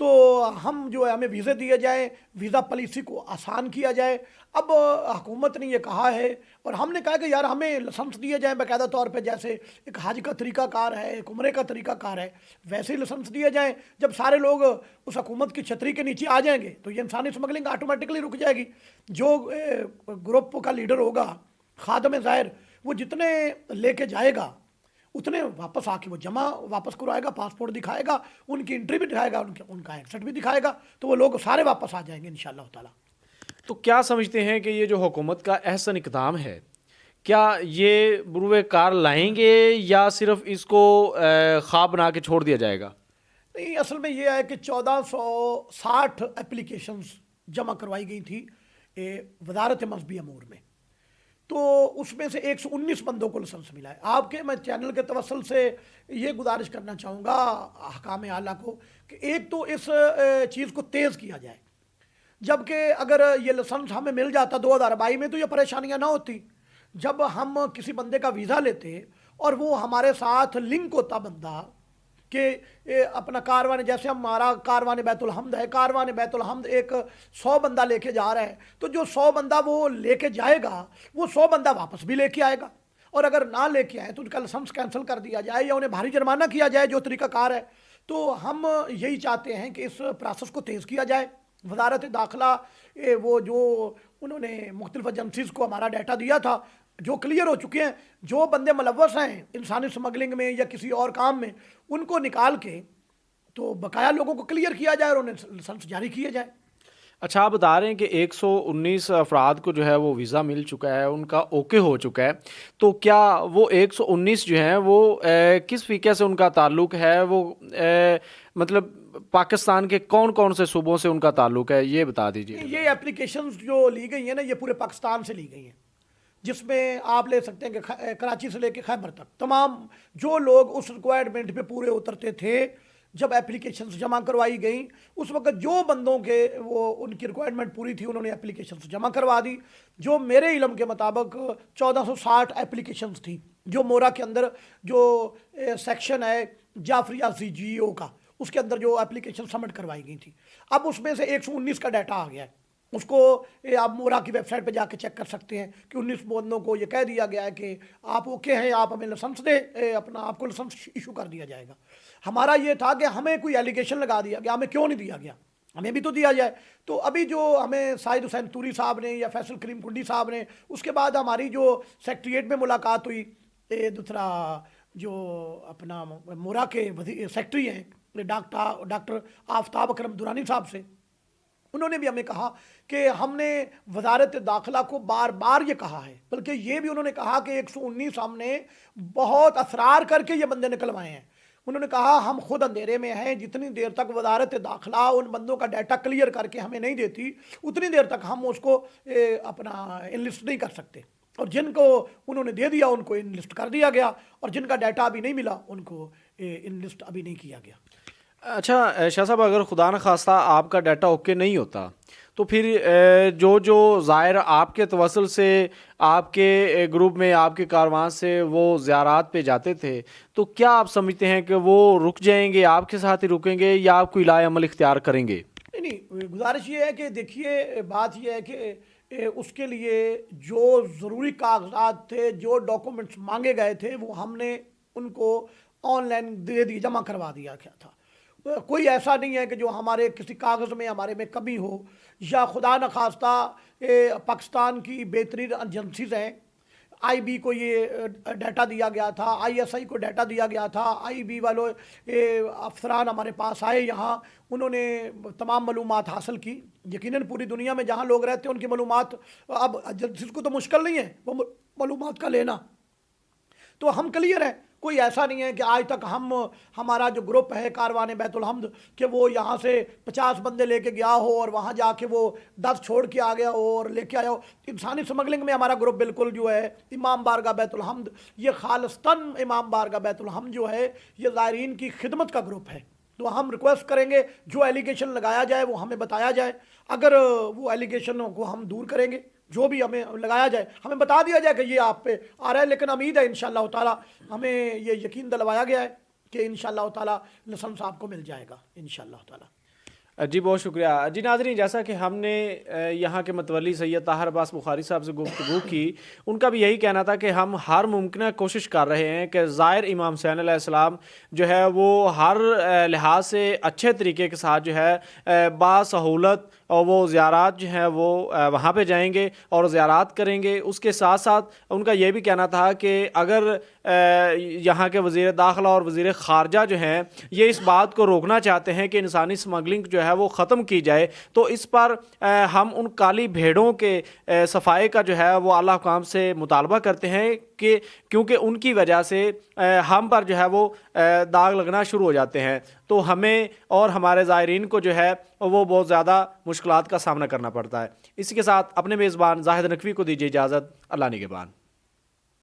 تو ہم جو ہے ہمیں ویزے دیے جائیں، ویزا پالیسی کو آسان کیا جائے۔ اب حکومت نے یہ کہا ہے اور ہم نے کہا کہ یار ہمیں لسنس دیے جائیں باقاعدہ طور پہ، جیسے ایک حج کا طریقہ کار ہے، ایک عمرے کا طریقہ کار ہے، ویسے ہی لسنس دیے جائیں۔ جب سارے لوگ اس حکومت کی چھتری کے نیچے آ جائیں گے تو یہ انسانی اسمگلنگ آٹومیٹکلی رک جائے گی۔ جو گروپ کا لیڈر ہوگا، خادم ظاہر، وہ جتنے لے کے جائے گا اتنے واپس آ کے وہ جمع واپس کروائے گا، پاسپورٹ دکھائے گا، ان کی انٹری بھی دکھائے گا، ان کا ایکسٹ بھی دکھائے گا، تو وہ لوگ سارے واپس آ جائیں گے انشاءاللہ تعالیٰ۔ تو کیا سمجھتے ہیں کہ یہ جو حکومت کا احسن اقدام ہے، کیا یہ بروئے کار لائیں گے یا صرف اس کو خواب بنا کے چھوڑ دیا جائے گا؟ نہیں، اصل میں یہ ہے کہ 1460 اپلیکیشنز جمع کروائی گئی تھی وزارت مذہبی امور میں، تو اس میں سے 119 بندوں کو لائسنس ملا ہے۔ آپ کے میں چینل کے توسل سے یہ گزارش کرنا چاہوں گا حکام اعلیٰ کو کہ ایک تو اس چیز کو تیز کیا جائے، جبکہ اگر یہ لائسنس ہمیں مل جاتا 2022 میں تو یہ پریشانیاں نہ ہوتی۔ جب ہم کسی بندے کا ویزا لیتے اور وہ ہمارے ساتھ لنک ہوتا بندہ کہ اپنا کاروان، جیسے ہمارا کاروان بیت الحمد ہے، کاروان بیت الحمد ایک 100 بندہ لے کے جا رہا ہے، تو جو 100 بندہ وہ لے کے جائے گا وہ 100 بندہ واپس بھی لے کے آئے گا، اور اگر نہ لے کے آئے تو ان کا لائسنس کینسل کر دیا جائے یا انہیں بھاری جرمانہ کیا جائے، جو طریقہ کار ہے۔ تو ہم یہی چاہتے ہیں کہ اس پروسیس کو تیز کیا جائے۔ وزارت داخلہ وہ جو انہوں نے مختلف ایجنسیز کو ہمارا ڈیٹا دیا تھا، جو کلیئر ہو چکے ہیں، جو بندے ملوث ہیں انسانی سمگلنگ میں یا کسی اور کام میں، ان کو نکال کے تو بقایا لوگوں کو کلیئر کیا جائے اور انہیں لائسنس جاری کیے جائے۔ اچھا، آپ بتا رہے ہیں کہ 119 افراد کو جو ہے وہ ویزا مل چکا ہے، ان کا اوکے ہو چکا ہے، تو کیا وہ 119 جو ہیں وہ کس فقہ سے ان کا تعلق ہے؟ وہ مطلب پاکستان کے کون کون سے صوبوں سے ان کا تعلق ہے، یہ بتا دیجیے۔ یہ اپلیکیشنز جو لی گئی ہیں نا، یہ پورے پاکستان سے لی گئی ہیں، جس میں آپ لے سکتے ہیں کہ کراچی سے لے کے خیبر تک تمام جو لوگ اس ریکوائرمنٹ پہ پورے اترتے تھے، جب اپلیکیشنز جمع کروائی گئیں اس وقت جو بندوں کے وہ ان کی ریکوائرمنٹ پوری تھی انہوں نے اپلیکیشنز جمع کروا دی۔ جو میرے علم کے مطابق 1460 اپلیکیشنز تھی، جو مورا کے اندر جو سیکشن ہے جعفریہ CGO کا، اس کے اندر جو اپلیکیشن سبمٹ کروائی گئی تھی، اب اس میں سے 119 کا ڈیٹا آ گیا ہے۔ اس کو آپ مورا کی ویب سائٹ پہ جا کے چیک کر سکتے ہیں کہ 19 بندوں کو یہ کہہ دیا گیا ہے کہ آپ اوکے ہیں، آپ ہمیں لائسنس دیں، اپنا آپ کو لائسنس ایشو کر دیا جائے گا۔ ہمارا یہ تھا کہ ہمیں کوئی ایلیگیشن لگا دیا گیا، ہمیں کیوں نہیں دیا گیا، ہمیں بھی تو دیا جائے۔ تو ابھی جو ہمیں سعید حسین توری صاحب نے یا فیصل کریم کنڈی صاحب نے، اس کے بعد ہماری جو سیکٹریٹ میں ملاقات ہوئی، دوسرا جو اپنا مورا کے سیکٹری ہیں ڈاکٹر آفتاب اکرم دورانی صاحب سے، انہوں نے بھی ہمیں کہا کہ ہم نے وزارت داخلہ کو بار بار یہ کہا ہے، بلکہ یہ بھی انہوں نے کہا کہ 119 ہم نے بہت اصرار کر کے یہ بندے نکلوائے ہیں۔ انہوں نے کہا ہم خود اندھیرے میں ہیں، جتنی دیر تک وزارت داخلہ ان بندوں کا ڈیٹا کلیئر کر کے ہمیں نہیں دیتی اتنی دیر تک ہم اس کو اپنا انلسٹ نہیں کر سکتے، اور جن کو انہوں نے دے دیا ان کو انلسٹ کر دیا گیا، اور جن کا ڈیٹا ابھی نہیں ملا ان کو انلسٹ ابھی نہیں کیا گیا۔ اچھا شاہ صاحب، اگر خدا نخواستہ آپ کا ڈیٹا اوکے نہیں ہوتا تو پھر جو زائر آپ کے توسل سے آپ کے گروپ میں، آپ کے کاروان سے وہ زیارات پہ جاتے تھے، تو کیا آپ سمجھتے ہیں کہ وہ رک جائیں گے، آپ کے ساتھ ہی رکیں گے یا آپ کوئی لائے عمل اختیار کریں گے؟ نہیں، گزارش یہ ہے کہ دیکھیے، بات یہ ہے کہ اس کے لیے جو ضروری کاغذات تھے، جو ڈاکومنٹس مانگے گئے تھے، وہ ہم نے ان کو آن لائن دے دی، جمع کروا دیا گیا تھا۔ کوئی ایسا نہیں ہے کہ جو ہمارے کسی کاغذ میں ہمارے میں کمی ہو، یا خدا نخواستہ پاکستان کی بہترین ایجنسیز ہیں، IB کو یہ ڈیٹا دیا گیا تھا، ISI کو ڈیٹا دیا گیا تھا، IB والوں افسران ہمارے پاس آئے یہاں، انہوں نے تمام معلومات حاصل کی۔ یقیناً پوری دنیا میں جہاں لوگ رہتے ہیں ان کی معلومات اب ایجنسیز کو تو مشکل نہیں ہے وہ معلومات کا لینا، تو ہم کلیئر ہیں۔ کوئی ایسا نہیں ہے کہ آج تک ہمارا جو گروپ ہے کاروان بیت الحمد، کہ وہ یہاں سے 50 بندے لے کے گیا ہو اور وہاں جا کے وہ 10 چھوڑ کے آ گیا ہو اور لے کے آیا ہو۔ انسانی سمگلنگ میں ہمارا گروپ بالکل جو ہے امام بارگاہ بیت الحمد، یہ خالصتاً امام بارگاہ بیت الحمد جو ہے یہ زائرین کی خدمت کا گروپ ہے۔ تو ہم ریکویسٹ کریں گے جو ایلیگیشن لگایا جائے وہ ہمیں بتایا جائے، اگر وہ ایلیگیشن کو ہم دور کریں گے، جو بھی ہمیں لگایا جائے ہمیں بتا دیا جائے کہ یہ آپ پہ آ رہا ہے، لیکن امید ہے انشاءاللہ تعالیٰ، ہمیں یہ یقین دلوایا گیا ہے کہ انشاءاللہ تعالیٰ لائسنس آپ کو مل جائے گا انشاءاللہ تعالیٰ۔ جی بہت شکریہ جی ناظرین، جیسا کہ ہم نے یہاں کے متولی سید طاہر عباس بخاری صاحب سے گفتگو کی، ان کا بھی یہی کہنا تھا کہ ہم ہر ممکنہ کوشش کر رہے ہیں کہ زائر امام حسین علیہ السلام جو ہے وہ ہر لحاظ سے اچھے طریقے کے ساتھ جو ہے باسہولت اور وہ زیارات جو ہیں وہ وہاں پہ جائیں گے اور زیارات کریں گے۔ اس کے ساتھ ساتھ ان کا یہ بھی کہنا تھا کہ اگر یہاں کے وزیر داخلہ اور وزیر خارجہ جو ہیں یہ اس بات کو روکنا چاہتے ہیں کہ انسانی سمگلنگ جو ہے وہ ختم کی جائے، تو اس پر ہم ان کالی بھیڑوں کے صفائی کا جو ہے وہ اعلیٰ حکام سے مطالبہ کرتے ہیں کہ کیونکہ ان کی وجہ سے ہم پر جو ہے وہ داغ لگنا شروع ہو جاتے ہیں، تو ہمیں اور ہمارے زائرین کو جو ہے وہ بہت زیادہ مشکلات کا سامنا کرنا پڑتا ہے۔ اسی کے ساتھ اپنے میزبان زاہد نقوی کو دیجیے اجازت۔ اللہ نگہبان۔